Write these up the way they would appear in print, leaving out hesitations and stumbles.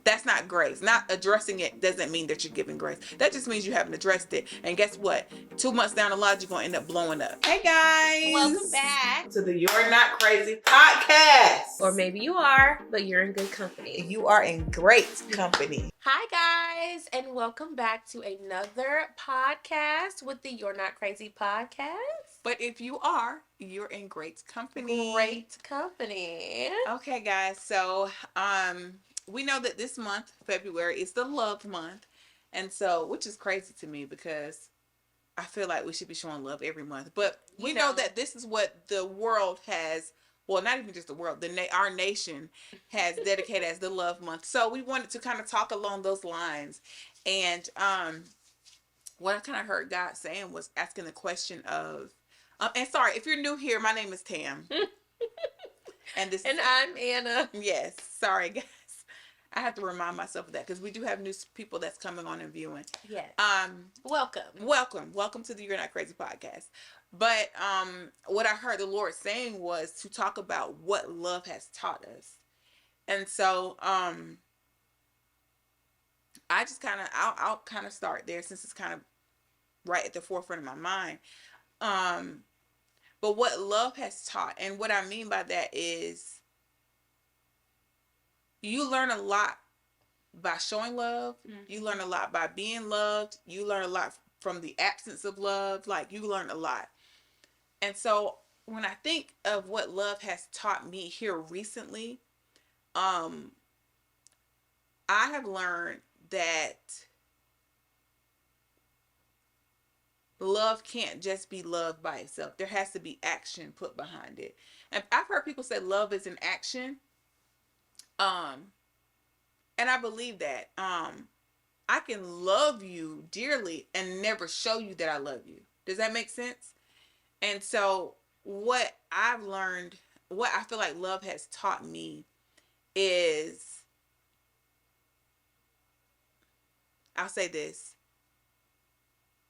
That's not grace. Not addressing it doesn't mean that you're giving grace. That just means you haven't addressed it. And guess what? 2 months down the line, you're going to end up blowing up. Hey, Welcome guys. back To the You're Not Crazy podcast. Or maybe you are, but you're in good company. You are in great company. Hi, guys, and welcome back to another podcast with the You're Not Crazy podcast. But if you are, you're in great company. Great company. Okay, guys. So, we know that this month, February, is the love month. And so, which is crazy to me because I feel like we should be showing love every month. But we know that this is what the world has, well, not even just the world, our nation has dedicated as the love month. So we wanted to kind of talk along those lines. And what I kind of heard God saying was asking the question of, and sorry, if you're new here, my name is Tam. And I'm Anna. Yes, sorry, guys. I have to remind myself of that because we do have new people that's coming on and viewing. Yes. Welcome to the You're Not Crazy podcast. But what I heard the Lord saying was to talk about what love has taught us. And so I just kind of I'll kind of start there since it's kind of right at the forefront of my mind. But what love has taught, and what I mean by that is you learn a lot by showing love. Mm-hmm. You learn a lot by being loved. You learn a lot from the absence of love. Like, you learn a lot. And so when I think of what love has taught me here recently, I have learned that love can't just be love by itself. There has to be action put behind it. And I've heard people say love is an action. And I believe that. I can love you dearly and never show you that I love you. Does that make sense? And so what I've learned, what I feel like love has taught me is, I'll say this,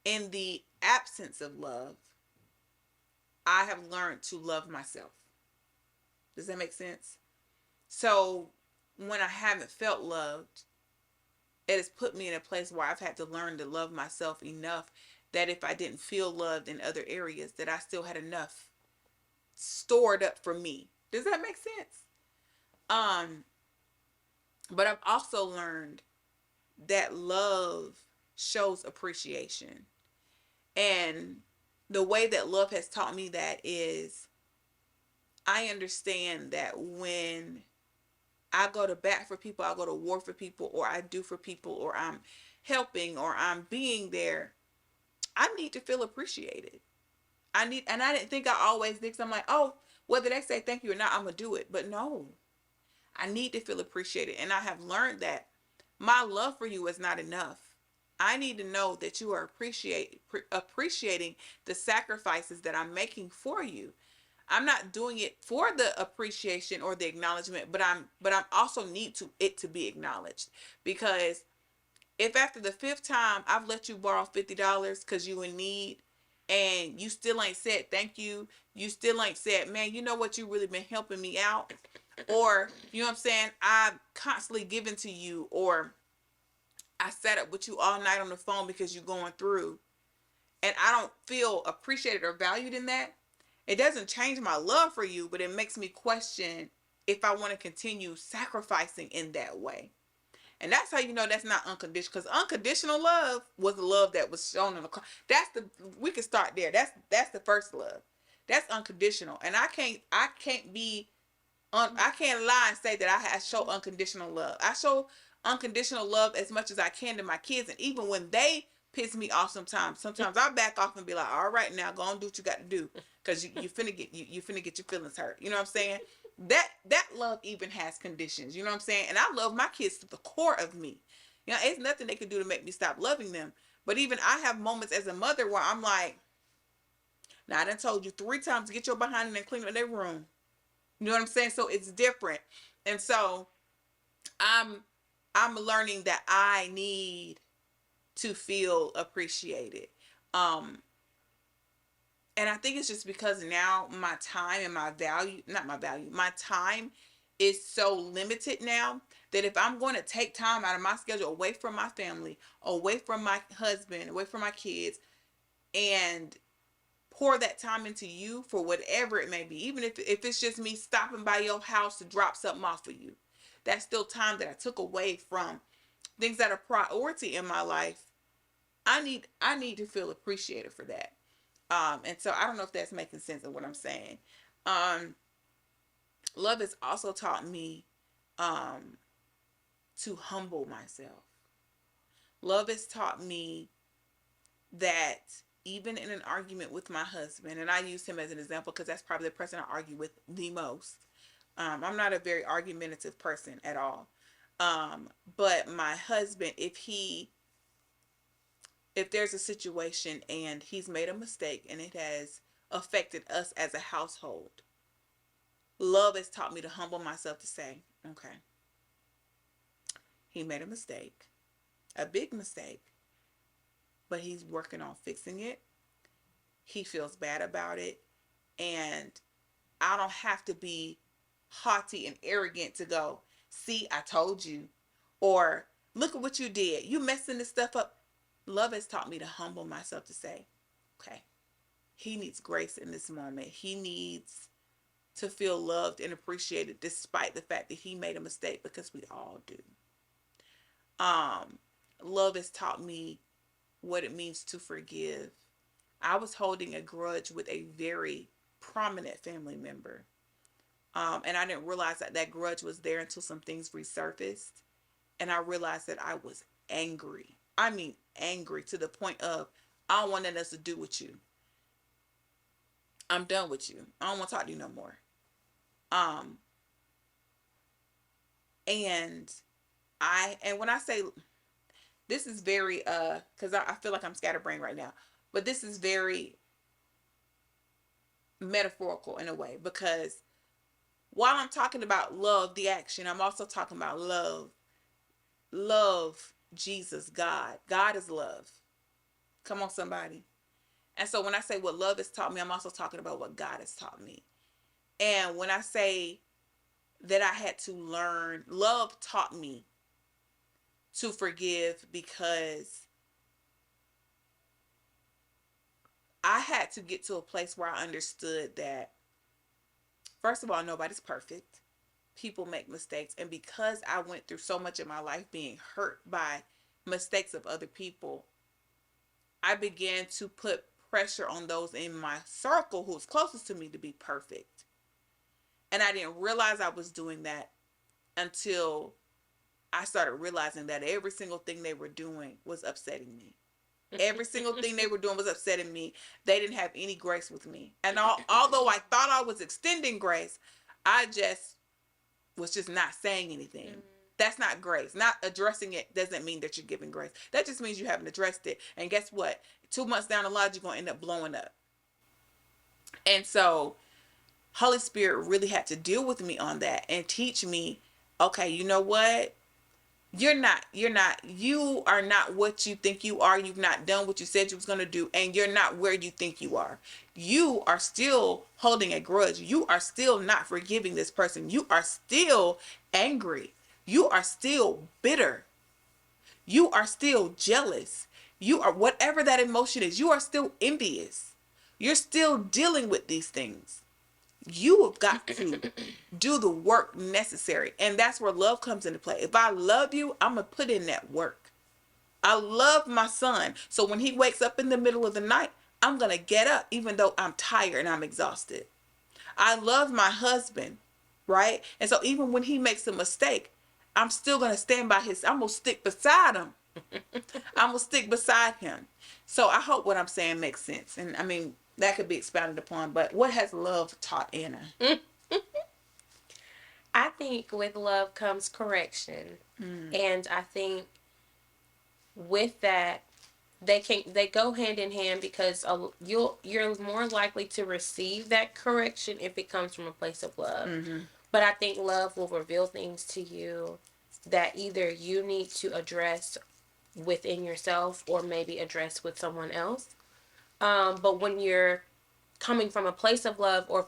in the absence of love, I have learned to love myself. Does that make sense? So when I haven't felt loved, it has put me in a place where I've had to learn to love myself enough that if I didn't feel loved in other areas, that I still had enough stored up for me. Does that make sense? But I've also learned that love shows appreciation. And the way that love has taught me that is, I understand that when I go to bat for people, I go to war for people, or I do for people, or I'm helping, or I'm being there, I need to feel appreciated. And I didn't think I always did. I'm like, oh, whether they say thank you or not, I'm going to do it. But no, I need to feel appreciated. And I have learned that my love for you is not enough. I need to know that you are appreciating the sacrifices that I'm making for you. I'm not doing it for the appreciation or the acknowledgement, but I'm also need it to be acknowledged. Because if after the 5th time I've let you borrow $50 because you in need, and you still ain't said thank you, you still ain't said, man, you know what, you really been helping me out, or you know what I'm saying, I've constantly given to you, or I sat up with you all night on the phone because you're going through, and I don't feel appreciated or valued in that, it doesn't change my love for you, but it makes me question if I want to continue sacrificing in that way. And that's how you know that's not unconditional. Because unconditional love was the love that was shown in the cross. We can start there. That's the first love. That's unconditional. And I can't lie and say that I show unconditional love. I show unconditional love as much as I can to my kids. And even when they piss me off sometimes I back off and be like, all right, now go and do what you got to do. Because you finna get your feelings hurt. You know what I'm saying? That love even has conditions. You know what I'm saying? And I love my kids to the core of me. You know, it's nothing they can do to make me stop loving them. But even I have moments as a mother where I'm like, now I done told you 3 times to get your behind in and clean up their room. You know what I'm saying? So it's different. And so I'm learning that I need to feel appreciated. And I think it's just because now my time and my time is so limited now that if I'm going to take time out of my schedule away from my family, away from my husband, away from my kids, and pour that time into you for whatever it may be, even if it's just me stopping by your house to drop something off for you, that's still time that I took away from things that are priority in my life. I need to feel appreciated for that. And so I don't know if that's making sense of what I'm saying. Um, Love has also taught me um, to humble myself. Love has taught me that even in an argument with my husband, and I use him as an example because that's probably the person I argue with the most. I'm not a very argumentative person at all. But my husband, if there's a situation and he's made a mistake and it has affected us as a household, love has taught me to humble myself to say, okay, he made a mistake, a big mistake, but he's working on fixing it. He feels bad about it. And I don't have to be haughty and arrogant to go, see, I told you. Or look at what you did. You messing this stuff up. Love has taught me to humble myself to say, okay, he needs grace in this moment. He needs to feel loved and appreciated despite the fact that he made a mistake, because we all do. Um, Love has taught me what it means to forgive. I was holding a grudge with a very prominent family member. And I didn't realize that that grudge was there until some things resurfaced. And I realized that I was angry. I mean, angry to the point of, I don't want nothing else to do with you. I'm done with you. I don't want to talk to you no more. Um, and and when I say, this is very, because I feel like I'm scatterbrained right now, but this is very metaphorical in a way, because while I'm talking about love, the action, I'm also talking about love Jesus, God. God is love. Come on, somebody. And so when I say what love has taught me, I'm also talking about what God has taught me. And when I say that I had to learn, love taught me to forgive, because I had to get to a place where I understood that, first of all, nobody's perfect. People make mistakes. And because I went through so much of my life being hurt by mistakes of other people, I began to put pressure on those in my circle who was closest to me to be perfect. And I didn't realize I was doing that until I started realizing that every single thing they were doing was upsetting me. Every single thing they were doing was upsetting me. They didn't have any grace with me. And although I thought I was extending grace, I just was just not saying anything. Mm-hmm. That's not grace. Not addressing it doesn't mean that you're giving grace. That just means you haven't addressed it. And guess what? 2 months down the line, you're going to end up blowing up. And so Holy Spirit really had to deal with me on that and teach me, okay, you know what? You are not what you think you are. You've not done what you said you was going to do, and you're not where you think you are. You are still holding a grudge. You are still not forgiving this person. You are still angry. You are still bitter. You are still jealous. You are, whatever that emotion is, you are still envious. You're still dealing with these things. You have got to do the work necessary. And that's where love comes into play. If I love you, I'm going to put in that work. I love my son. So when he wakes up in the middle of the night, I'm going to get up even though I'm tired and I'm exhausted. I love my husband, right? And so even when he makes a mistake, I'm still going to stand by I'm going to stick beside him. I'm going to stick beside him. So I hope what I'm saying makes sense. And I mean, that could be expounded upon, but what has love taught Anna? I think with love comes correction. And I think with that, they go hand in hand, because you're more likely to receive that correction if it comes from a place of love. Mm-hmm. But I think love will reveal things to you that either you need to address within yourself or maybe address with someone else. But when you're coming from a place of love, or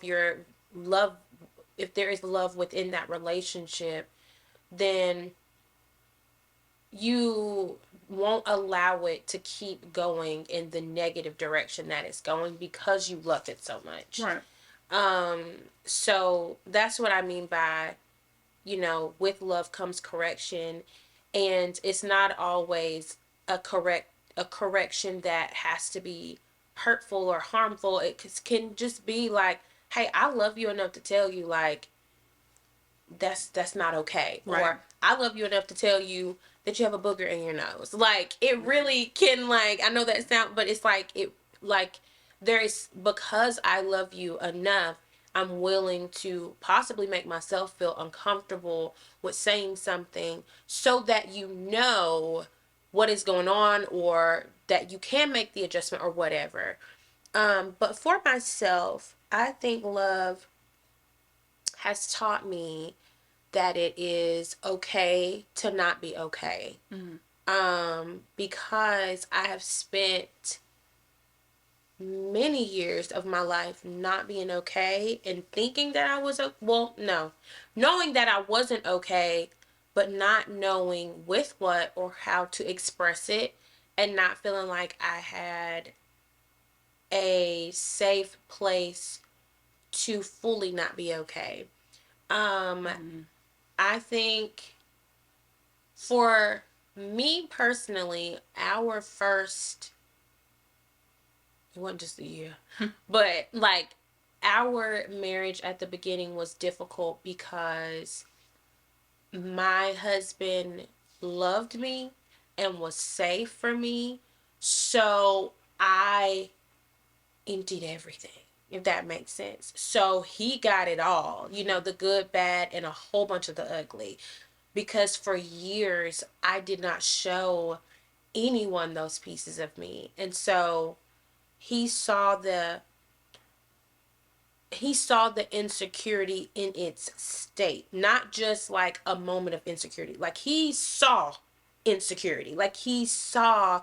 if there is love within that relationship, then you won't allow it to keep going in the negative direction that it's going because you love it so much. Right. So that's what I mean by, with love comes correction, and it's not always a correction that has to be hurtful or harmful. It can just be like, hey, I love you enough to tell you, like, that's not okay. Right. Or I love you enough to tell you that you have a booger in your nose. Like, it really can, like, I know that sound, but it's like there is, because I love you enough, I'm willing to possibly make myself feel uncomfortable with saying something so that you know what is going on, or that you can make the adjustment or whatever. But for myself, I think love has taught me that it is okay to not be okay. Because I have spent many years of my life not being okay and thinking that I was, well, no, knowing that I wasn't okay, but not knowing with what or how to express it, and not feeling like I had a safe place to fully not be okay. I think for me personally, our first, it wasn't just a year, but like our marriage at the beginning was difficult because my husband loved me and was safe for me. So I emptied everything, if that makes sense. So he got it all, the good, bad, and a whole bunch of the ugly. Because for years, I did not show anyone those pieces of me. And so he saw the insecurity in its state, not just like a moment of insecurity. Like, he saw insecurity, like he saw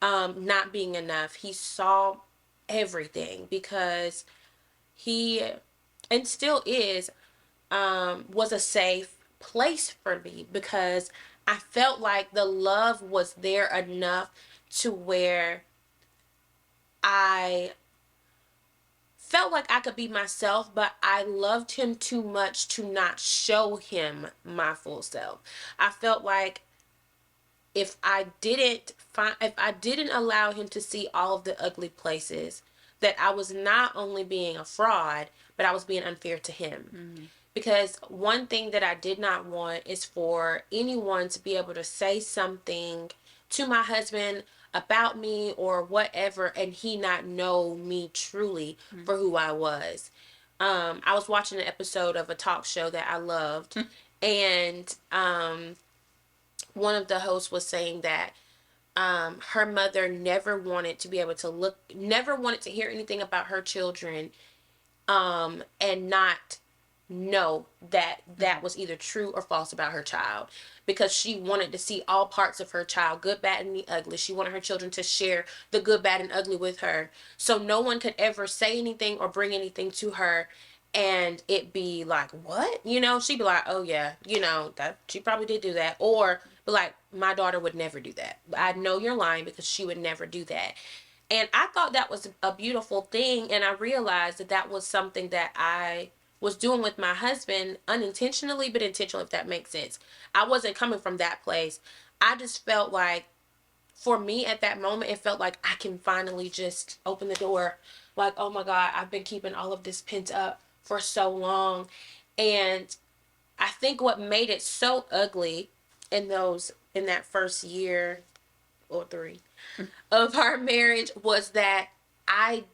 not being enough. He saw everything, because he, and still is, was a safe place for me, because I felt like the love was there enough to where I felt like I could be myself, but I loved him too much to not show him my full self. I felt like if I didn't allow him to see all of the ugly places, that I was not only being a fraud, but I was being unfair to him. Because one thing that I did not want is for anyone to be able to say something to my husband about me or whatever, and he not know me truly for who I was. I was watching an episode of a talk show that I loved, and one of the hosts was saying that her mother never wanted to be able to never wanted to hear anything about her children, and not know that that was either true or false about her child, because she wanted to see all parts of her child, good, bad, and the ugly. She wanted her children to share the good, bad, and ugly with her, so no one could ever say anything or bring anything to her and it be like, what, she'd be like, oh yeah, that she probably did do that, or be like, my daughter would never do that. I know you're lying, because she would never do that. And I thought that was a beautiful thing, and I realized that that was something that I was doing with my husband unintentionally, but intentionally, if that makes sense. I wasn't coming from that place. I just felt like, for me at that moment, it felt like I can finally just open the door. Like, oh my God, I've been keeping all of this pent up for so long. And I think what made it so ugly in that first year or three of our marriage was that I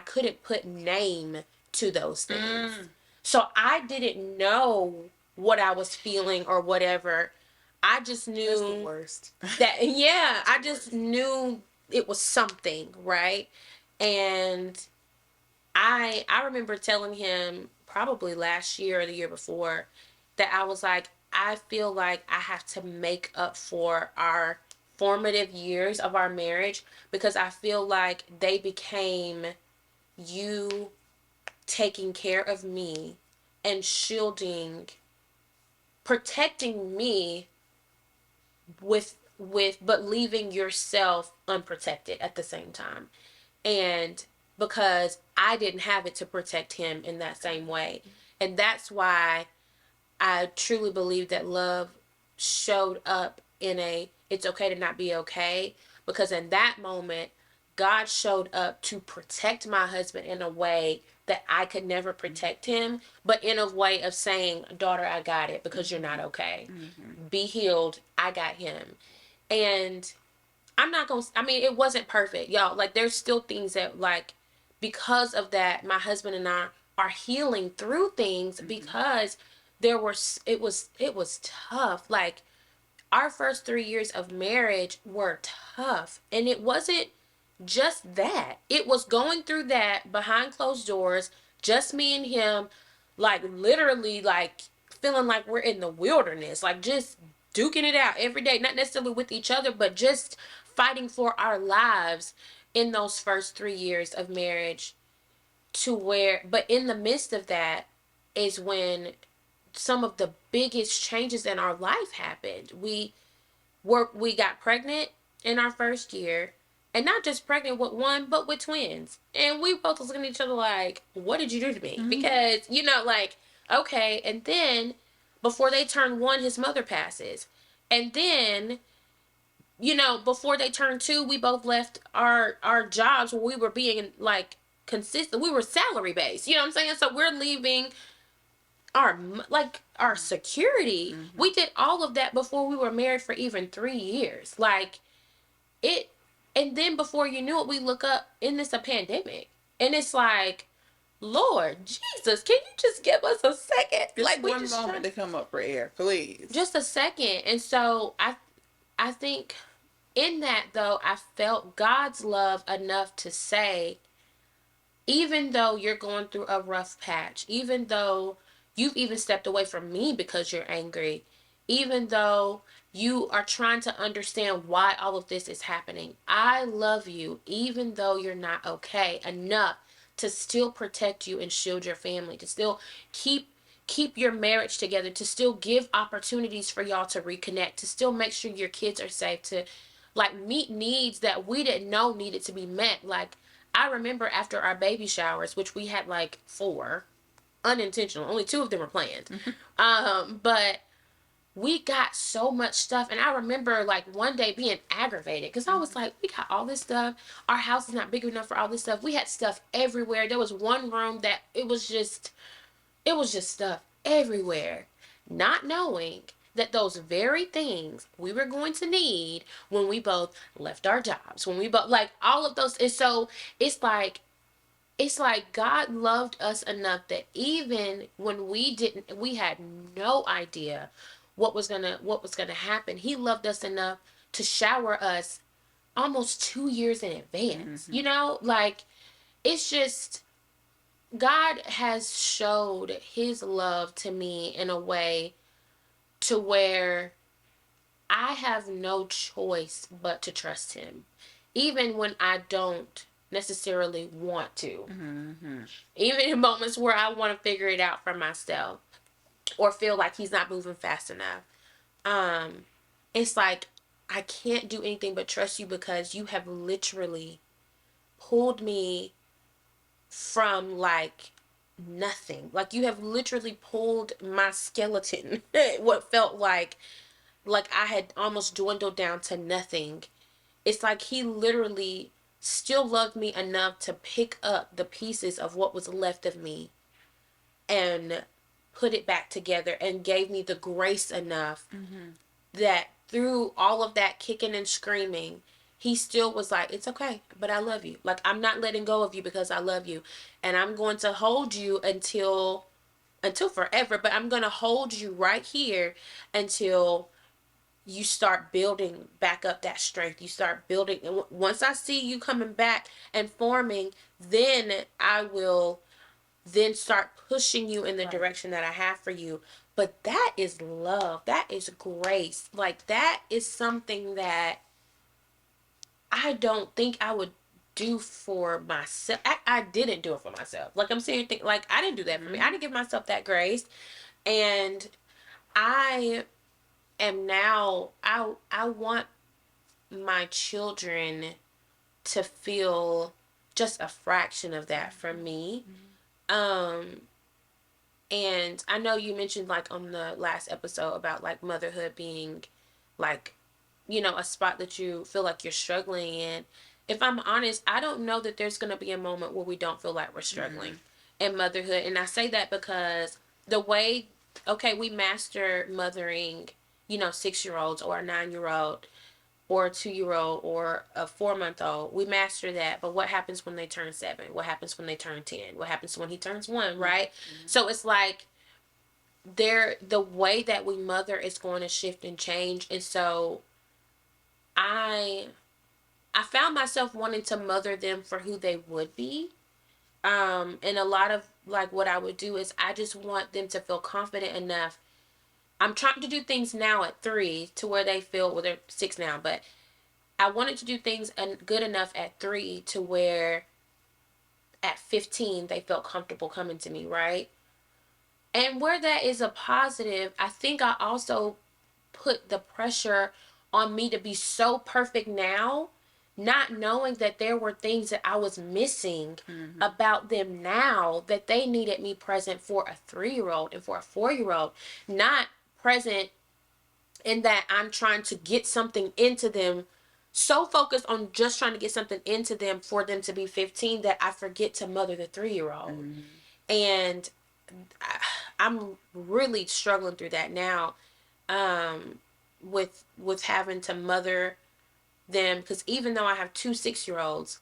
couldn't put name to those things. So I didn't know what I was feeling or whatever. I just knew That's the worst. that, yeah, I just knew it was something, right? And I remember telling him probably last year or the year before that I was like, I feel like I have to make up for our formative years of our marriage, because I feel like they became you taking care of me and shielding protecting me with but leaving yourself unprotected at the same time. And because I didn't have it to protect him in that same way. And that's why I truly believe that love showed up in a it's okay to not be okay, because in that moment God showed up to protect my husband in a way that I could never protect him, but in a way of saying, daughter, I got it because you're not okay. Be healed. I got him. And I'm not gonna, I mean, it wasn't perfect, y'all. Like, there's still things that, like, because of that, my husband and I are healing through things because it was tough. Like, our first 3 years of marriage were tough. And it wasn't just that, it was going through that behind closed doors, just me and him, like, literally, like, feeling like we're in the wilderness, like, just duking it out every day, not necessarily with each other, but just fighting for our lives in those first 3 years of marriage. To where, but in the midst of that is when some of the biggest changes in our life happened. We got pregnant in our first year, and not just pregnant with one, but with twins. And we both was looking at each other like, what did you do to me? Because, like, okay. And then before they turn one, his mother passes. And then, before they turned two, we both left our jobs where we were being, like, consistent. We were salary based. You know what I'm saying? So we're leaving our security. We did all of that before we were married for even 3 years. Like, it, and then before you knew it, we look up and it's a pandemic, and it's like, Lord Jesus, can you just give us a second? Just like, we one just moment to come up for air, please. just a second. And so I think in that, though, I felt God's love enough to say, even though you're going through a rough patch, even though you've even stepped away from me because you're angry, even though you are trying to understand why all of this is happening, I love you, even though you're not okay, enough to still protect you and shield your family, to still keep your marriage together, to still give opportunities for y'all to reconnect, to still make sure your kids are safe, to, like, meet needs that we didn't know needed to be met. Like, I remember after our baby showers, which we had like 4, unintentional, only 2 of them were planned. But we got so much stuff. And I remember, like, one day being aggravated because I was like, we got all this stuff. Our house is not big enough for all this stuff. We had stuff everywhere. There was one room that it was just stuff everywhere. Not knowing that those very things we were going to need when we both left our jobs, when we both, like, all of those. And so it's like, God loved us enough that even when we had no idea what was gonna happen, he loved us enough to shower us almost 2 years in advance. Like, it's just, God has showed his love to me in a way to where I have no choice but to trust him, even when I don't necessarily want to. Even in moments where I want to figure it out for myself or feel like he's not moving fast enough. It's like, I can't do anything but trust you because you have literally pulled me from, like, nothing. Like, you have literally pulled my skeleton, what felt like I had almost dwindled down to nothing. It's like he literally still loved me enough to pick up the pieces of what was left of me and put it back together, and gave me the grace enough that through all of that kicking and screaming, he still was like, it's okay, but I love you. Like, I'm not letting go of you because I love you. And I'm going to hold you until forever, but I'm going to hold you right here until you start building back up that strength. You start building. And once I see you coming back and forming, then I will then start pushing you in the direction that I have for you. But that is love. That is grace. Like, that is something that I don't think I would do for myself. I didn't do it for myself. Like, I'm saying, like, I didn't do that for me. I didn't give myself that grace. And I am now, I want my children to feel just a fraction of that from me. Um, and I know you mentioned like on the last episode about like motherhood being like, a spot that you feel like you're struggling in. If I'm honest, I don't know that there's going to be a moment where we don't feel like we're struggling in motherhood. And I say that because the way, okay, we master mothering, 6 year olds or a 9 year old or a 2 year old or a 4 month old. We master that. But what happens when they turn 7? What happens when they turn 10? What happens when he turns 1, right? So it's like the way that we mother is going to shift and change. And so I I found myself wanting to mother them for who they would be. And a lot of like what I would do is I just want them to feel confident enough. I'm trying to do things now at 3 to where they feel, well, they're 6 now, but I wanted to do things good enough at 3 to where at 15 they felt comfortable coming to me, right? And where that is a positive, I think I also put the pressure on me to be so perfect now, not knowing that there were things that I was missing about them now that they needed me present for a 3 year old and for a 4 year old, not present in that I'm trying to get something into them, so focused on just trying to get something into them for them to be 15 that I forget to mother the 3 year old. And I'm really struggling through that now, with having to mother them, because even though I have 2 6 year olds,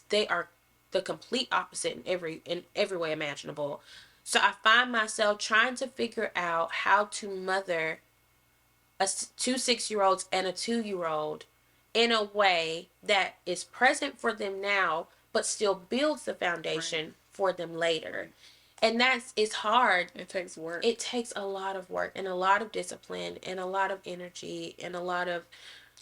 they are the complete opposite in every way imaginable. So I find myself trying to figure out how to mother 2 6 year olds and a 2 year old in a way that is present for them now, but still builds the foundation for them later. And it's hard. It takes work. It takes a lot of work and a lot of discipline and a lot of energy and a lot of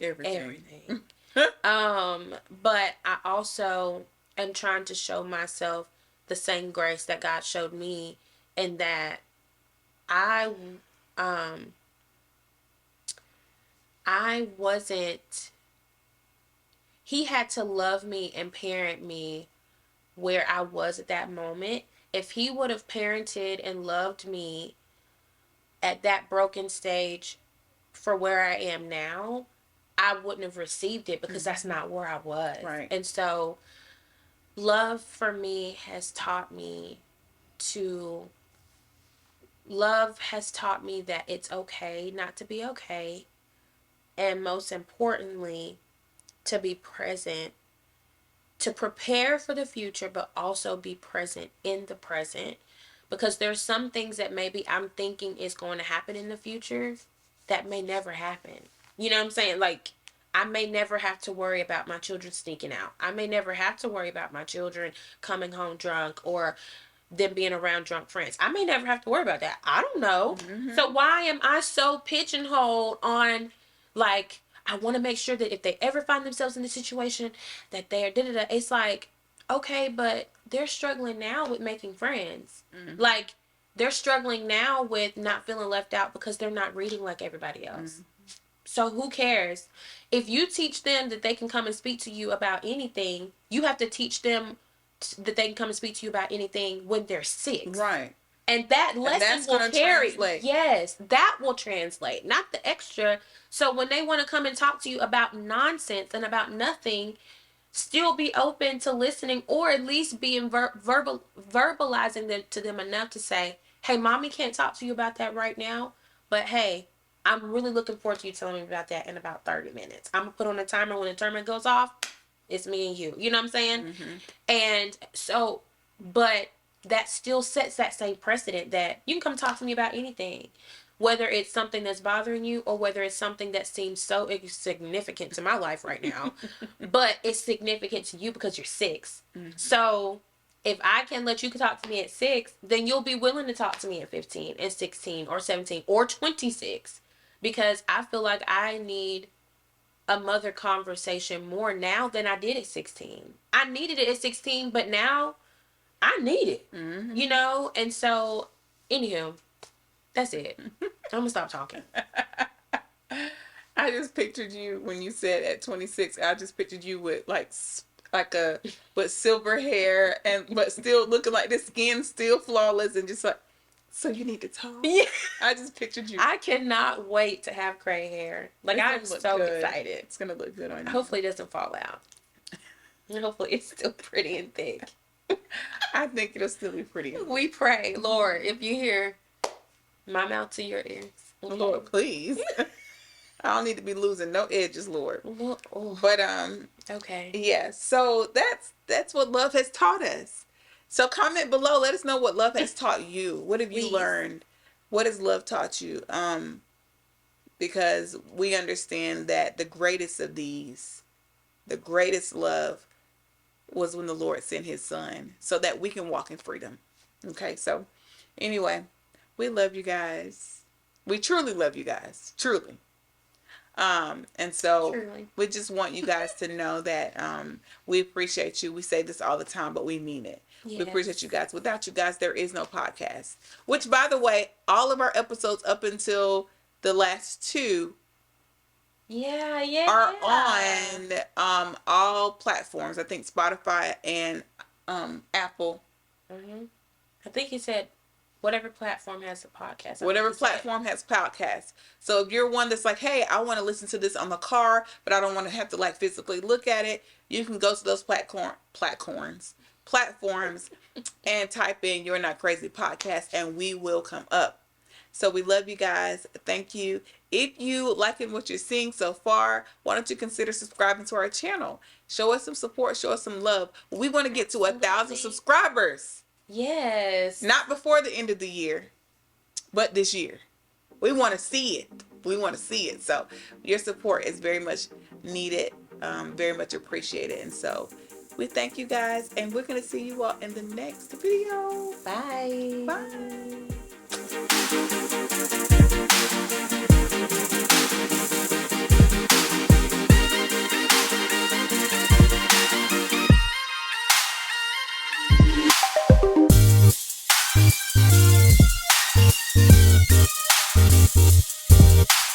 everything. But I also am trying to show myself the same grace that God showed me, and that I um I wasn't he had to love me and parent me where I was at that moment. If he would have parented and loved me at that broken stage for where I am now, I wouldn't have received it because that's not where I was. Right. And so love for me has taught me to love has taught me that it's okay not to be okay, and most importantly, to be present, to prepare for the future, but also be present in the present. Because there's some things that maybe I'm thinking is going to happen in the future that may never happen. You know what I'm saying? Like, I may never have to worry about my children sneaking out. I may never have to worry about my children coming home drunk or them being around drunk friends. I may never have to worry about that. I don't know. So why am I so pigeonholed on, like, I want to make sure that if they ever find themselves in this situation that they're da-da-da. It's like, okay, but they're struggling now with making friends. Like, they're struggling now with not feeling left out because they're not reading like everybody else. So who cares? If you teach them that they can come and speak to you about anything, you have to teach them that they can come and speak to you about anything when they're 6. Right. And that lesson will carry. Translate. Yes, that will translate, not the extra. So when they want to come and talk to you about nonsense and about nothing, still be open to listening, or at least being verbalizing them to them enough to say, "Hey, mommy can't talk to you about that right now, but hey, I'm really looking forward to you telling me about that in about 30 minutes. I'm gonna put on a timer. When the timer goes off, it's me and you." You know what I'm saying? And so, but that still sets that same precedent that you can come talk to me about anything, whether it's something that's bothering you or whether it's something that seems so insignificant to my life right now, but it's significant to you because you're 6. So if I can let you talk to me at 6, then you'll be willing to talk to me at 15 and 16 or 17 or 26, because I feel like I need a mother conversation more now than I did at 16. I needed it at 16, but now I need it, And so, anywho, that's it. I'm gonna stop talking. I just pictured you when you said at 26. I just pictured you with like a with silver hair and but still looking like the skin still flawless and just like. So you need to talk. Yeah. I just pictured you. I cannot wait to have gray hair. Like, It's I'm gonna look so good. excited. It's gonna look good on you. Hopefully it doesn't fall out. And hopefully it's still pretty and thick. I think it'll still be pretty. We pray, Lord, if you hear my mouth to your ears. Okay. Lord, please. I don't need to be losing no edges, Lord. Oh. But Okay. yeah. So that's what love has taught us. So comment below. Let us know what love has taught you. What have you Please. learned? What has love taught you? Because we understand that the greatest of these, the greatest love, was when the Lord sent His Son, so that we can walk in freedom. Okay. So anyway, we love you guys. We truly love you guys. Truly. And so Truly. we just want you guys to know that we appreciate you. We say this all the time, but we mean it. Yes. We appreciate you guys. Without you guys, there is no podcast. Which, by the way, all of our episodes up until the last two are on all platforms. I think Spotify and Apple. Mm-hmm. I think he said whatever platform has a podcast. Whatever platform has podcasts. So if you're one that's like, hey, I want to listen to this on the car, but I don't want to have to like physically look at it, you can go to those platforms and type in You're Not Crazy Podcast and we will come up. So we love you guys. Thank you. If you liking what you're seeing so far, why don't you consider subscribing to our channel? Show us some support. Show us some love. We want to get to 1,000 subscribers. Yes. Not before the end of the year, but this year. We want to see it. We want to see it. So your support is very much needed, very much appreciated. And so we thank you guys, and we're going to see you all in the next video. Bye. Bye.